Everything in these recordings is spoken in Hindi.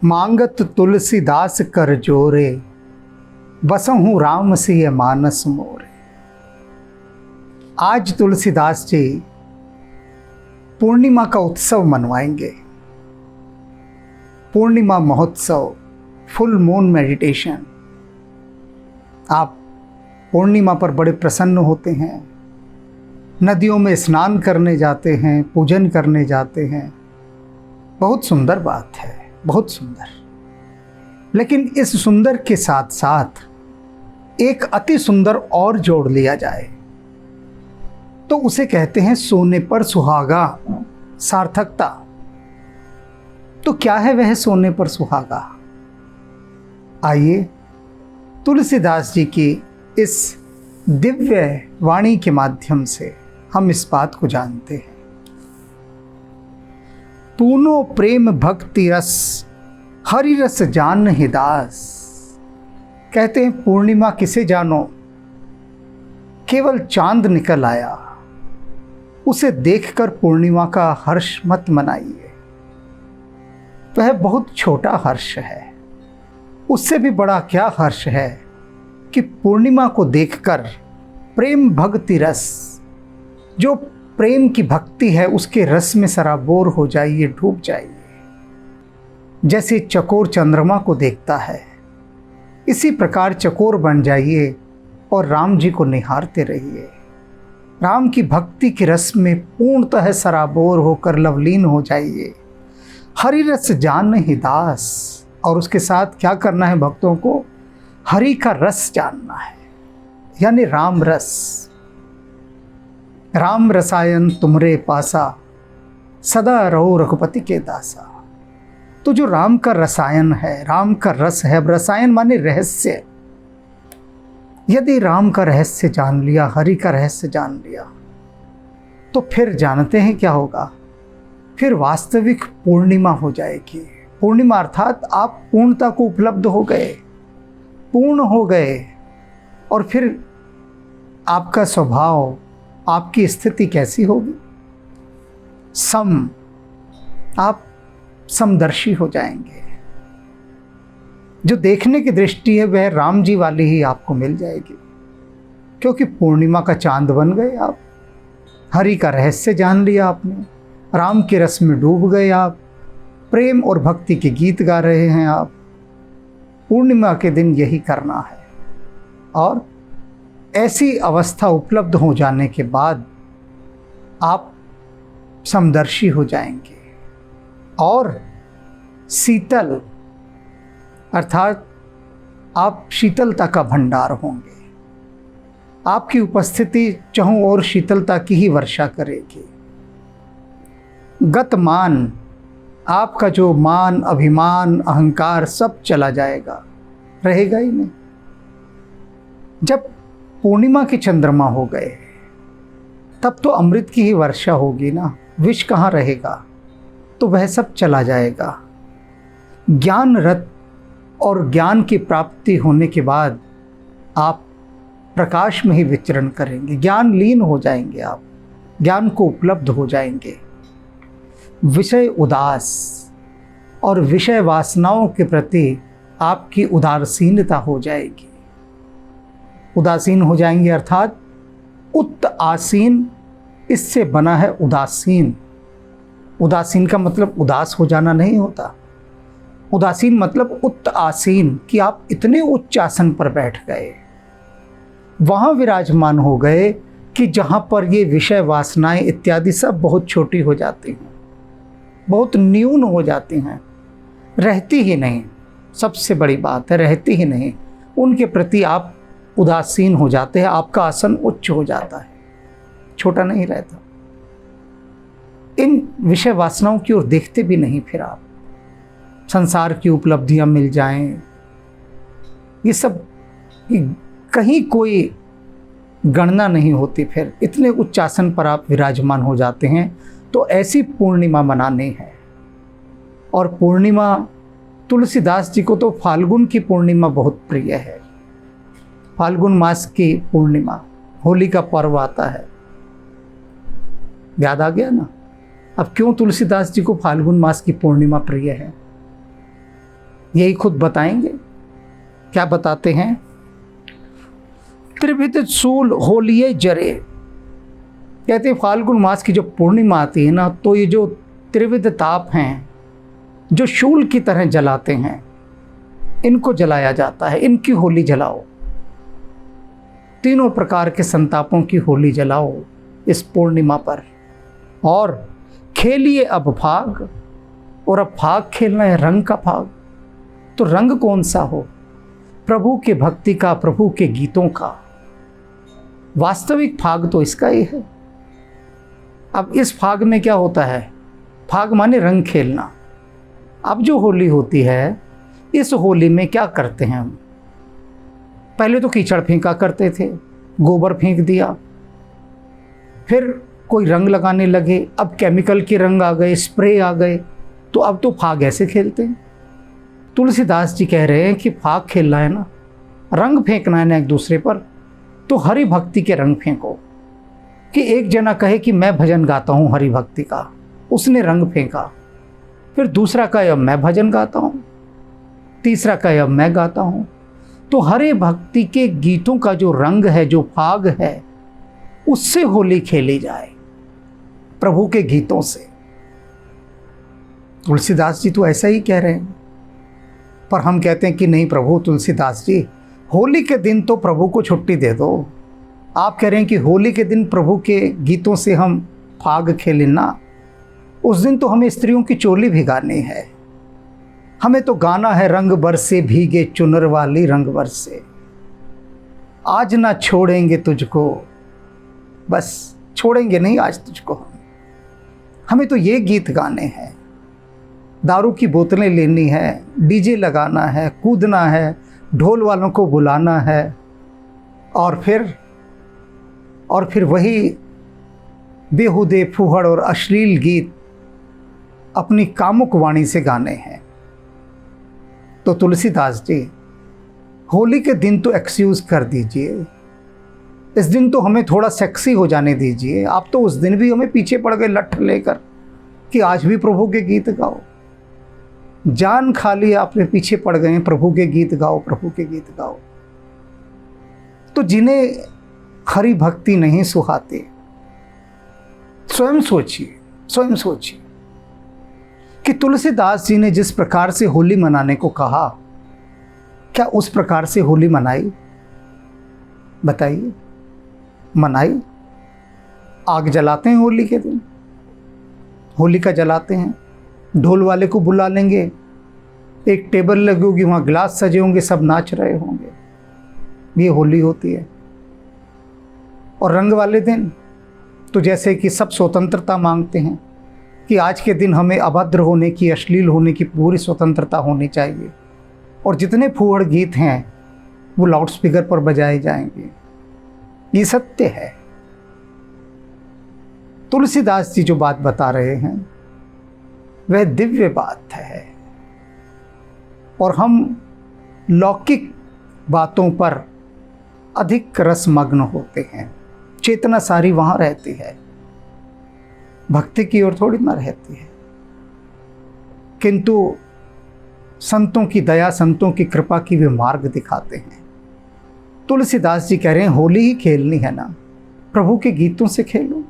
मांगत तुलसीदास कर जोरे, बसहूँ राम सिय मानस मोरे। आज तुलसीदास जी पूर्णिमा का उत्सव मनवाएंगे। पूर्णिमा महोत्सव, फुल मून मेडिटेशन। आप पूर्णिमा पर बड़े प्रसन्न होते हैं, नदियों में स्नान करने जाते हैं, पूजन करने जाते हैं। बहुत सुंदर बात है, बहुत सुंदर। लेकिन इस सुंदर के साथ साथ एक अति सुंदर और जोड़ लिया जाए तो उसे कहते हैं सोने पर सुहागा, सार्थकता। तो क्या है वह सोने पर सुहागा? आइए तुलसीदास जी की इस दिव्य वाणी के माध्यम से हम इस बात को जानते हैं। तूनो प्रेम भक्ति रस, हरि रस जान ही दास। कहते हैं पूर्णिमा किसे जानो? केवल चांद निकल आया, उसे देखकर पूर्णिमा का हर्ष मत मनाइए। वह बहुत छोटा हर्ष है। उससे भी बड़ा क्या हर्ष है कि पूर्णिमा को देखकर प्रेम भक्ति रस, जो प्रेम की भक्ति है उसके रस में सराबोर हो जाइए, डूब जाइए। जैसे चकोर चंद्रमा को देखता है, इसी प्रकार चकोर बन जाइए और राम जी को निहारते रहिए। राम की भक्ति के रस में पूर्णतः सराबोर होकर लवलीन हो जाइए। हरि रस जान ही दास। और उसके साथ क्या करना है? भक्तों को हरि का रस जानना है, यानी राम रस। राम रसायन तुमरे पासा, सदा रहो रघुपति के दासा। तो जो राम का रसायन है, राम का रस है, रसायन माने रहस्य। यदि राम का रहस्य जान लिया, हरि का रहस्य जान लिया, तो फिर जानते हैं क्या होगा? फिर वास्तविक पूर्णिमा हो जाएगी। पूर्णिमा अर्थात आप पूर्णता को उपलब्ध हो गए, पूर्ण हो गए। और फिर आपका स्वभाव, आपकी स्थिति कैसी होगी? आप समदर्शी हो जाएंगे। जो देखने की दृष्टि है वह राम जी वाली ही आपको मिल जाएगी, क्योंकि पूर्णिमा का चांद बन गए आप। हरि का रहस्य जान लिया आपने, राम के रस में डूब गए आप, प्रेम और भक्ति के गीत गा रहे हैं आप। पूर्णिमा के दिन यही करना है। और ऐसी अवस्था उपलब्ध हो जाने के बाद आप समदर्शी हो जाएंगे और शीतल अर्थात आप शीतलता का भंडार होंगे। आपकी उपस्थिति चाहों और शीतलता की ही वर्षा करेगी। गतमान, आपका जो मान, अभिमान, अहंकार सब चला जाएगा, रहेगा ही नहीं। जब पूर्णिमा के चंद्रमा हो गए तब तो अमृत की ही वर्षा होगी ना, विष कहाँ रहेगा? तो वह सब चला जाएगा। ज्ञान रत और ज्ञान की प्राप्ति होने के बाद आप प्रकाश में ही विचरण करेंगे, ज्ञान लीन हो जाएंगे, आप ज्ञान को उपलब्ध हो जाएंगे। विषय उदास और विषय वासनाओं के प्रति आपकी उदासीनता हो जाएगी। उदासीन हो जाएंगे अर्थात उत आसीन, इससे बना है उदासीन। उदासीन का मतलब उदास हो जाना नहीं होता। उदासीन मतलब उत आसीन, कि आप इतने उच्च आसन पर बैठ गए, वहाँ विराजमान हो गए कि जहाँ पर ये विषय वासनाएं इत्यादि सब बहुत छोटी हो जाती हैं, बहुत न्यून हो जाती हैं, रहती ही नहीं। सबसे बड़ी बात है, रहती ही नहीं। उनके प्रति आप उदासीन हो जाते हैं, आपका आसन उच्च हो जाता है, छोटा नहीं रहता। इन विषय वासनाओं की ओर देखते भी नहीं फिर आप। संसार की उपलब्धियां मिल जाएं, ये सब कहीं कोई गणना नहीं होती। फिर इतने उच्च आसन पर आप विराजमान हो जाते हैं। तो ऐसी पूर्णिमा मनानी है। और पूर्णिमा, तुलसीदास जी को तो फाल्गुन की पूर्णिमा बहुत प्रिय है। फाल्गुन मास की पूर्णिमा, होली का पर्व आता है, याद आ गया ना? अब क्यों तुलसीदास जी को फाल्गुन मास की पूर्णिमा प्रिय है? यही खुद बताएंगे। क्या बताते हैं? त्रिविध शूल होलिये जरे। कहते हैं फाल्गुन मास की जो पूर्णिमा आती है ना, तो ये जो त्रिविध ताप हैं जो शूल की तरह जलाते हैं, इनको जलाया जाता है। इनकी होली जलाओ, तीनों प्रकार के संतापों की होली जलाओ इस पूर्णिमा पर। और खेलिए अब फाग, और अब फाग खेलना है, रंग का फाग। तो रंग कौन सा हो? प्रभु के भक्ति का, प्रभु के गीतों का। वास्तविक फाग तो इसका ही है। अब इस फाग में क्या होता है? फाग माने रंग खेलना। अब जो होली होती है, इस होली में क्या करते हैं हम? पहले तो कीचड़ फेंका करते थे, गोबर फेंक दिया, फिर कोई रंग लगाने लगे, अब केमिकल के रंग आ गए, स्प्रे आ गए, तो अब तो फाग ऐसे खेलते हैं। तुलसीदास जी कह रहे हैं कि फाग खेलना है ना, रंग फेंकना है ना एक दूसरे पर, तो हरि भक्ति के रंग फेंको। कि एक जना कहे कि मैं भजन गाता हूँ हरि भक्ति का, उसने रंग फेंका, फिर दूसरा कहे अब मैं भजन गाता हूँ, तीसरा कहे अब मैं गाता हूँ। तो हरि भक्ति के गीतों का जो रंग है, जो फाग है, उससे होली खेली जाए, प्रभु के गीतों से। तुलसीदास जी तो ऐसा ही कह रहे हैं, पर हम कहते हैं कि नहीं प्रभु तुलसीदास जी, होली के दिन तो प्रभु को छुट्टी दे दो। आप कह रहे हैं कि होली के दिन प्रभु के गीतों से हम फाग खेलें ना, उस दिन तो हमें स्त्रियों की चोली भिगानी है, हमें तो गाना है रंग बरसे भीगे चुनर वाली रंग बरसे, आज ना छोड़ेंगे तुझको, बस छोड़ेंगे नहीं आज तुझको। हमें तो ये गीत गाने हैं, दारू की बोतलें लेनी है, डीजे लगाना है, कूदना है, ढोल वालों को बुलाना है, और फिर वही बेहुदे फूहड़ और अश्लील गीत अपनी कामुक वाणी से गाने हैं। तो तुलसीदास जी, होली के दिन तो एक्सक्यूज कर दीजिए, इस दिन तो हमें थोड़ा सेक्सी हो जाने दीजिए। आप तो उस दिन भी हमें पीछे पड़ गए लठ लेकर कि आज भी प्रभु के गीत गाओ। जान खाली आपने पीछे पड़ गए, प्रभु के गीत गाओ, प्रभु के गीत गाओ। तो जिन्हें हरि भक्ति नहीं सुहाते, स्वयं सोचिए कि तुलसीदास जी ने जिस प्रकार से होली मनाने को कहा, क्या उस प्रकार से होली मनाई? बताइए, मनाई? आग जलाते हैं होली के दिन, होलिका जलाते हैं, ढोल वाले को बुला लेंगे, एक टेबल लगी होगी, वहाँ गिलास सजे होंगे, सब नाच रहे होंगे, ये होली होती है। और रंग वाले दिन तो जैसे कि सब स्वतंत्रता मांगते हैं कि आज के दिन हमें अभद्र होने की, अश्लील होने की पूरी स्वतंत्रता होनी चाहिए, और जितने फूहड़ गीत हैं वो लाउड स्पीकर पर बजाए जाएंगे। ये सत्य है। तुलसीदास जी जो बात बता रहे हैं वह दिव्य बात है, और हम लौकिक बातों पर अधिक रसमग्न होते हैं। चेतना सारी वहाँ रहती है, भक्ति की ओर थोड़ी ना रहती है। किंतु संतों की दया, संतों की कृपा की वे मार्ग दिखाते हैं। तुलसीदास जी कह रहे हैं होली ही खेलनी है ना, प्रभु के गीतों से खेलो,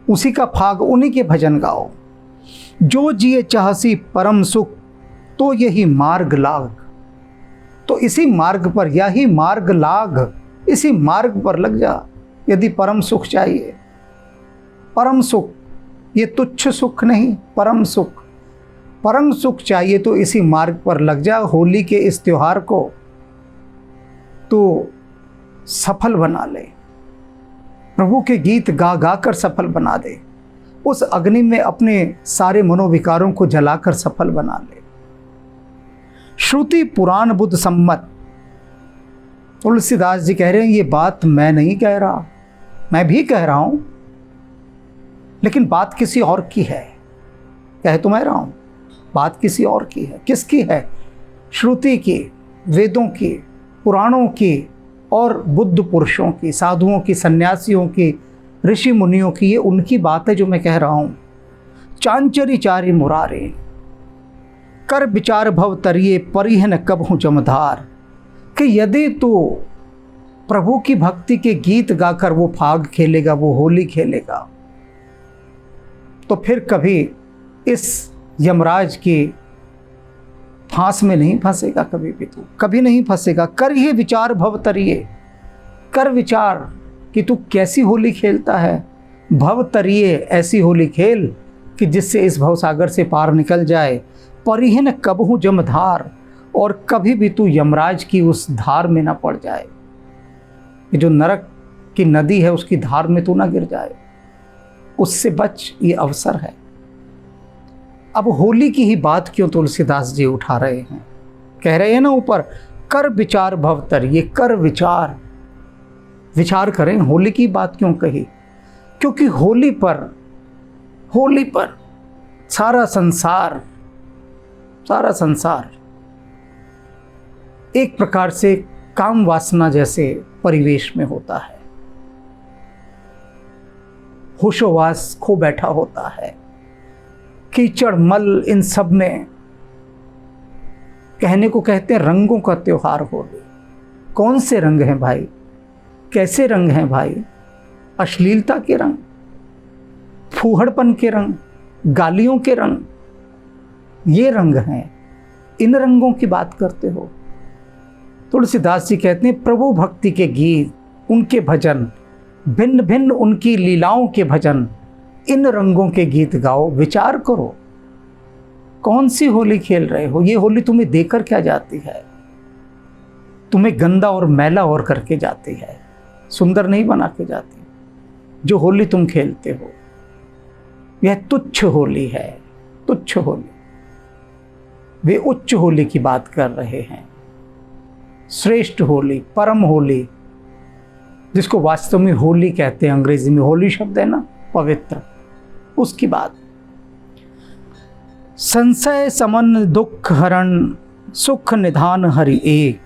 उसी का फाग, उन्हीं के भजन गाओ। जो जिए चाहसी परम सुख, तो यही मार्ग लाग। तो इसी मार्ग पर, यही मार्ग लाग, इसी मार्ग पर लग जा। यदि परम सुख चाहिए, परम सुख, ये तुच्छ सुख नहीं, परम सुख, परम सुख चाहिए तो इसी मार्ग पर लग जा। होली के इस त्योहार को तो सफल बना ले, प्रभु के गीत गा गा कर सफल बना दे, उस अग्नि में अपने सारे मनोविकारों को जलाकर सफल बना ले। श्रुति पुराण बुद्ध सम्मत। तुलसीदास जी कह रहे हैं ये बात मैं नहीं कह रहा, मैं भी कह रहा हूं, लेकिन बात किसी और की है। कह तो मैं रहा हूं, बात किसी और की है। किसकी है? श्रुति की, वेदों की, पुराणों की, और बुद्ध पुरुषों की, साधुओं की, सन्यासियों की, ऋषि मुनियों की। ये उनकी बात है जो मैं कह रहा हूं। चांचरी चारी मुरारे, कर विचार भव तरिए परिहन कब हूँ जमधार। कि यदि तो प्रभु की भक्ति के गीत गाकर वो फाग खेलेगा, वो होली खेलेगा, तो फिर कभी इस यमराज की फांस में नहीं फंसेगा, कभी भी तू कभी नहीं फंसेगा। कर ये विचार भव तरिए, कर विचार कि तू कैसी होली खेलता है। भव तरिए, ऐसी होली खेल कि जिससे इस भवसागर से पार निकल जाए। परिहन कबहू जमधार, और कभी भी तू यमराज की उस धार में ना पड़ जाए। ये जो नरक की नदी है उसकी धार में तू ना गिर जाए, उससे बच, ये अवसर है। अब होली की ही बात क्यों तुलसीदास जी उठा रहे हैं? कह रहे हैं ना ऊपर, कर विचार भवतर, ये कर विचार, विचार करें। होली की बात क्यों कही? क्योंकि होली पर सारा संसार एक प्रकार से काम वासना जैसे परिवेश में होता है। होशोवास खो बैठा होता है, कीचड़ मल इन सब में। कहने को कहते हैं रंगों का त्योहार होली। कौन से रंग हैं भाई? कैसे रंग हैं भाई? अश्लीलता के रंग, फूहड़पन के रंग, गालियों के रंग, ये रंग हैं। इन रंगों की बात करते हो? तुलसीदास जी कहते हैं प्रभु भक्ति के गीत, उनके भजन, भिन्न भिन्न उनकी लीलाओं के भजन, इन रंगों के गीत गाओ। विचार करो, कौन सी होली खेल रहे हो? ये होली तुम्हें देकर क्या जाती है? तुम्हें गंदा और मैला और करके जाती है, सुंदर नहीं बना के जाती। जो होली तुम खेलते हो यह तुच्छ होली है, तुच्छ होली। वे उच्च होली की बात कर रहे हैं, श्रेष्ठ होली, परम होली, जिसको वास्तव में होली कहते हैं। अंग्रेजी में होली शब्द है ना, पवित्र, उसकी बात। संशय समन दुख हरण, सुख निधान हरि एक।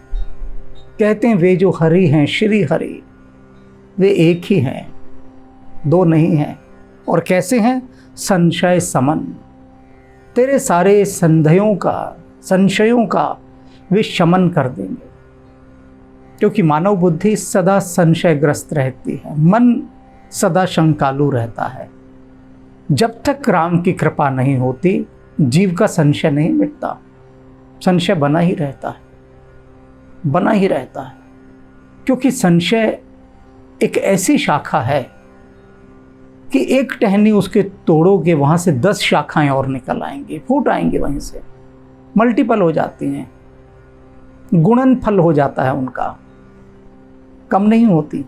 कहते हैं वे जो हरि हैं, श्री हरि, वे एक ही हैं, दो नहीं हैं। और कैसे हैं? संशय समन, तेरे सारे संशयों का वे शमन कर देंगे। क्योंकि मानव बुद्धि सदा संशयग्रस्त रहती है, मन सदा शंकालु रहता है। जब तक राम की कृपा नहीं होती, जीव का संशय नहीं मिटता, संशय बना ही रहता है। क्योंकि संशय एक ऐसी शाखा है कि एक टहनी उसके तोड़ोगे, वहाँ से 10 शाखाएं और निकल आएंगी, फूट आएंगी, वहीं से मल्टीपल हो जाती हैं, गुणन फल हो जाता है उनका, कम नहीं होती।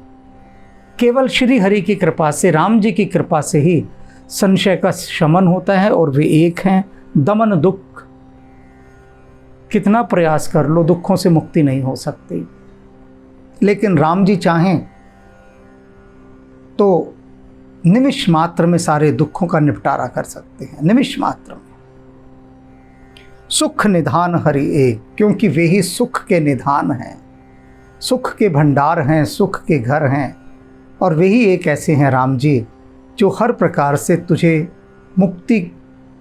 केवल श्री हरि की कृपा से, राम जी की कृपा से ही संशय का शमन होता है। और वे एक हैं। दमन दुख, कितना प्रयास कर लो दुखों से मुक्ति नहीं हो सकती। लेकिन राम जी चाहें तो निमिष मात्र में सारे दुखों का निपटारा कर सकते हैं, निमिष मात्र में। सुख निधान हरि एक, क्योंकि वे ही सुख के निधान हैं, सुख के भंडार हैं, सुख के घर हैं। और वे ही एक ऐसे हैं राम जी जो हर प्रकार से तुझे मुक्ति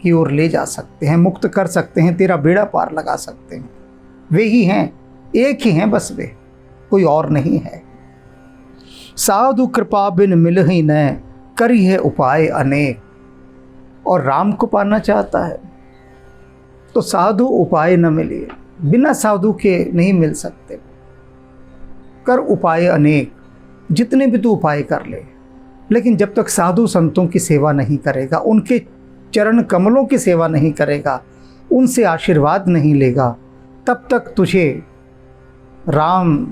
की ओर ले जा सकते हैं, मुक्त कर सकते हैं, तेरा बेड़ा पार लगा सकते हैं। वे ही हैं, एक ही हैं बस, वे कोई और नहीं है। साधु कृपा बिन मिलहि न, करी है उपाय अनेक। और राम को पाना चाहता है तो साधु उपाय न मिले, बिना साधु के नहीं मिल सकते। कर उपाय अनेक, जितने भी तू उपाय कर ले, लेकिन जब तक साधु संतों की सेवा नहीं करेगा, उनके चरण कमलों की सेवा नहीं करेगा, उनसे आशीर्वाद नहीं लेगा, तब तक तुझे राम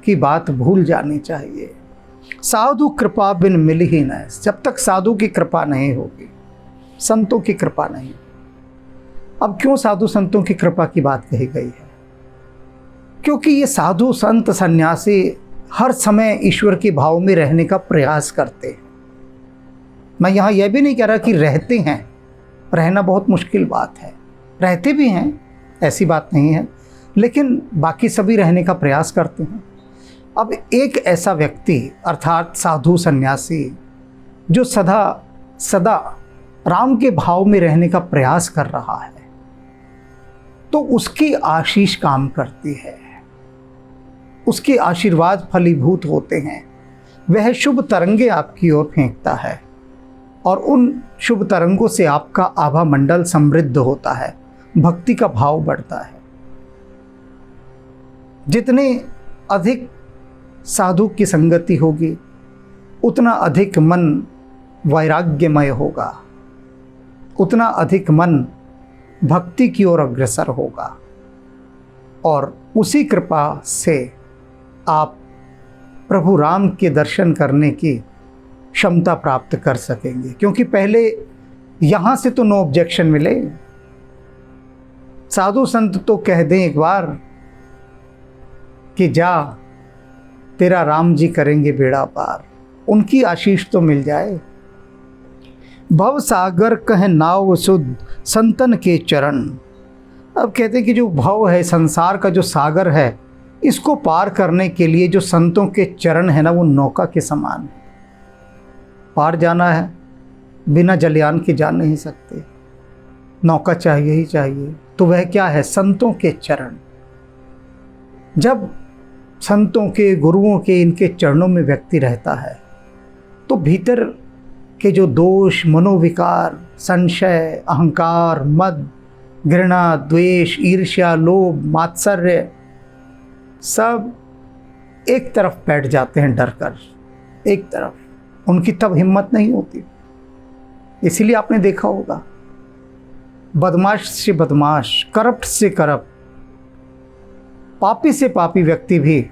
की बात भूल जानी चाहिए। साधु कृपा बिन मिल ही न, जब तक साधु की कृपा नहीं होगी, संतों की कृपा नहीं। अब क्यों साधु संतों की कृपा की बात कही गई है? क्योंकि ये साधु संत सन्यासी हर समय ईश्वर के भाव में रहने का प्रयास करते हैं। मैं यहाँ यह भी नहीं कह रहा कि रहते हैं, रहना बहुत मुश्किल बात है, रहते भी हैं, ऐसी बात नहीं है, लेकिन बाकी सभी रहने का प्रयास करते हैं। अब एक ऐसा व्यक्ति अर्थात साधु सन्यासी जो सदा सदा राम के भाव में रहने का प्रयास कर रहा है, तो उसकी आशीष काम करती है, उसके आशीर्वाद फलीभूत होते हैं। वह शुभ तरंगे आपकी ओर फेंकता है और उन शुभ तरंगों से आपका आभा मंडल समृद्ध होता है, भक्ति का भाव बढ़ता है। जितने अधिक साधु की संगति होगी उतना अधिक मन वैराग्यमय होगा, उतना अधिक मन भक्ति की ओर अग्रसर होगा और उसी कृपा से आप प्रभु राम के दर्शन करने की क्षमता प्राप्त कर सकेंगे। क्योंकि पहले यहाँ से तो नो ऑब्जेक्शन मिले, साधु संत तो कह दें एक बार कि जा तेरा राम जी करेंगे बेड़ा पार, उनकी आशीष तो मिल जाए। भव सागर कह नाव सुध संतन के चरण। अब कहते हैं कि जो भव है, संसार का जो सागर है, इसको पार करने के लिए जो संतों के चरण है ना, वो नौका के समान है। पार जाना है, बिना जलयान के जा नहीं सकते, नौका चाहिए ही चाहिए। तो वह क्या है? संतों के चरण। जब संतों के, गुरुओं के, इनके चरणों में व्यक्ति रहता है तो भीतर के जो दोष, मनोविकार, संशय, अहंकार, मद, घृणा, द्वेष, ईर्ष्या, लोभ, मात्सर्य सब एक तरफ बैठ जाते हैं डरकर, एक तरफ। उनकी तब हिम्मत नहीं होती। इसीलिए आपने देखा होगा बदमाश से बदमाश, करप्ट से करप्ट, पापी से पापी व्यक्ति भी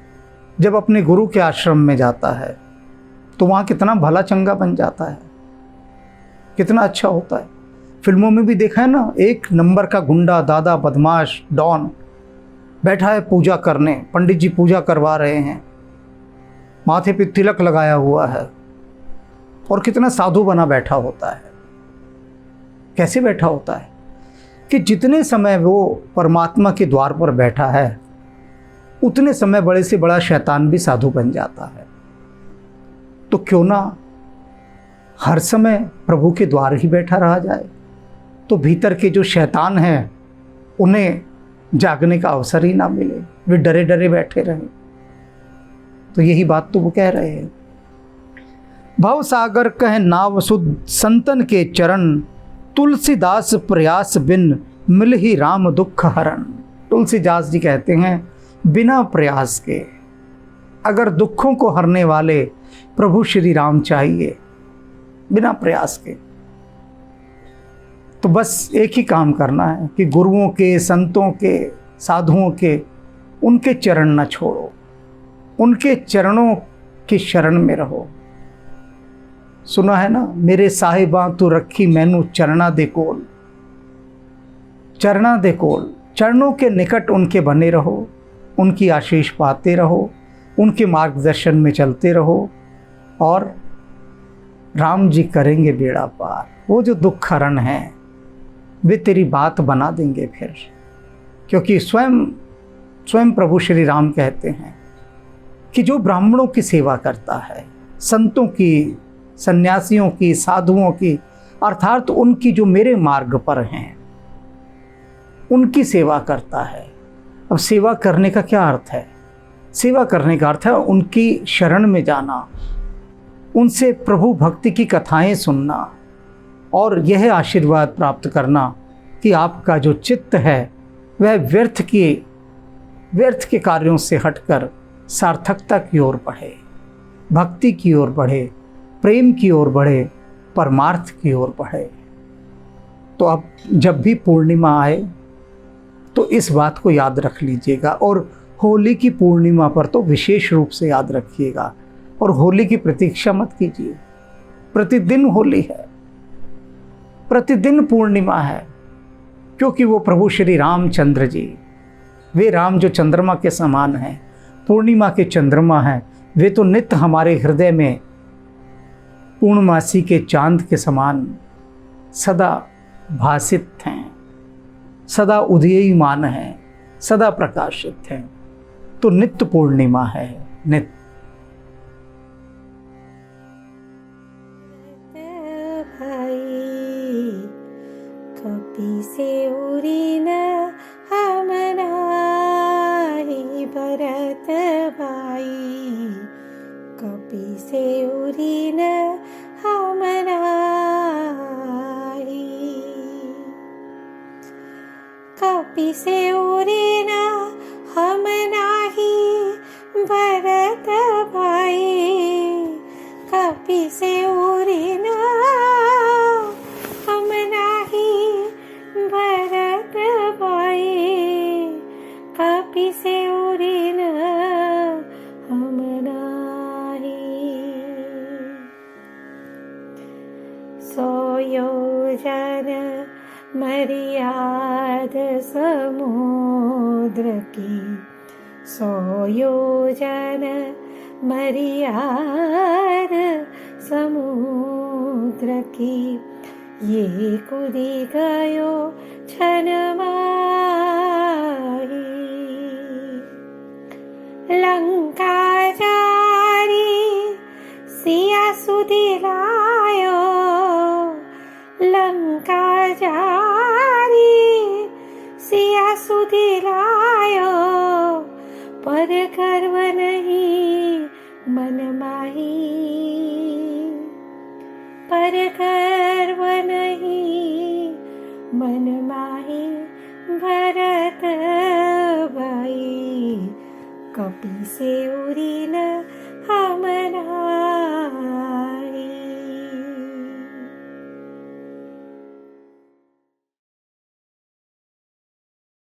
जब अपने गुरु के आश्रम में जाता है तो वहाँ कितना भला चंगा बन जाता है, कितना अच्छा होता है। फिल्मों में भी देखा है ना, एक नंबर का गुंडा, दादा, बदमाश, डॉन बैठा है पूजा करने, पंडित जी पूजा करवा रहे हैं, माथे पे तिलक लगाया हुआ है और कितना साधु बना बैठा होता है। कैसे बैठा होता है कि जितने समय वो परमात्मा के द्वार पर बैठा है उतने समय बड़े से बड़ा शैतान भी साधु बन जाता है। तो क्यों ना हर समय प्रभु के द्वार ही बैठा रहा जाए, तो भीतर के जो शैतान हैं उन्हें जागने का अवसर ही ना मिले, वे डरे डरे बैठे रहें। तो यही बात तो वो कह रहे हैं। भव सागर कह नाव सुध संतन के चरण, तुलसीदास प्रयास बिन मिल ही राम दुख हरण। तुलसीदास जी कहते हैं बिना प्रयास के, अगर दुखों को हरने वाले प्रभु श्री राम चाहिए, बिना प्रयास के, तो बस एक ही काम करना है कि गुरुओं के, संतों के, साधुओं के, उनके चरण न छोड़ो, उनके चरणों की शरण में रहो। सुना है ना, मेरे साहिबा तू रखी मैनू चरणा दे कोल, चरणा दे कोल। चरणों के निकट उनके बने रहो, उनकी आशीष पाते रहो, उनके मार्गदर्शन में चलते रहो और राम जी करेंगे बेड़ा पार। वो जो दुख हरण हैं वे तेरी बात बना देंगे फिर, क्योंकि स्वयं प्रभु श्री राम कहते हैं कि जो ब्राह्मणों की सेवा करता है, संतों की, सन्यासियों की, साधुओं की, अर्थात उनकी जो मेरे मार्ग पर हैं, उनकी सेवा करता है। अब सेवा करने का क्या अर्थ है? सेवा करने का अर्थ है उनकी शरण में जाना, उनसे प्रभु भक्ति की कथाएं सुनना और यह आशीर्वाद प्राप्त करना कि आपका जो चित्त है वह व्यर्थ के कार्यों से हटकर सार्थकता की ओर बढ़े, भक्ति की ओर बढ़े, प्रेम की ओर बढ़े, परमार्थ की ओर बढ़े। तो अब जब भी पूर्णिमा आए तो इस बात को याद रख लीजिएगा, और होली की पूर्णिमा पर तो विशेष रूप से याद रखिएगा। और होली की प्रतीक्षा मत कीजिए, प्रतिदिन होली है, प्रतिदिन पूर्णिमा है, क्योंकि वो प्रभु श्री रामचंद्र जी, वे राम जो चंद्रमा के समान हैं, पूर्णिमा के चंद्रमा हैं, वे तो नित्य हमारे हृदय में पूर्णमासी के चांद के समान सदा भासित हैं, सदा उदीयमान हैं, सदा प्रकाशित हैं। तो नित्य पूर्णिमा है, नित्य। भाई कपि से उड़ी न भाई कपि से उरी न हम नाही कपि से उरी न हम नाही भरत भाई कपि से उरी न हम नाही भरत भाई कपि से उरी न हम नाही सौ योजन मर्याद समुद्र की सौ योजन मर्याद समुद्र की ये कूदी गयो छन माही लंका जारी सिया सुधी लायो लंका जारी सिया सुधी लायो पर गर्व नहीं मन माही पर गर्व नहीं मन माही भरत भाई कपि से उरी न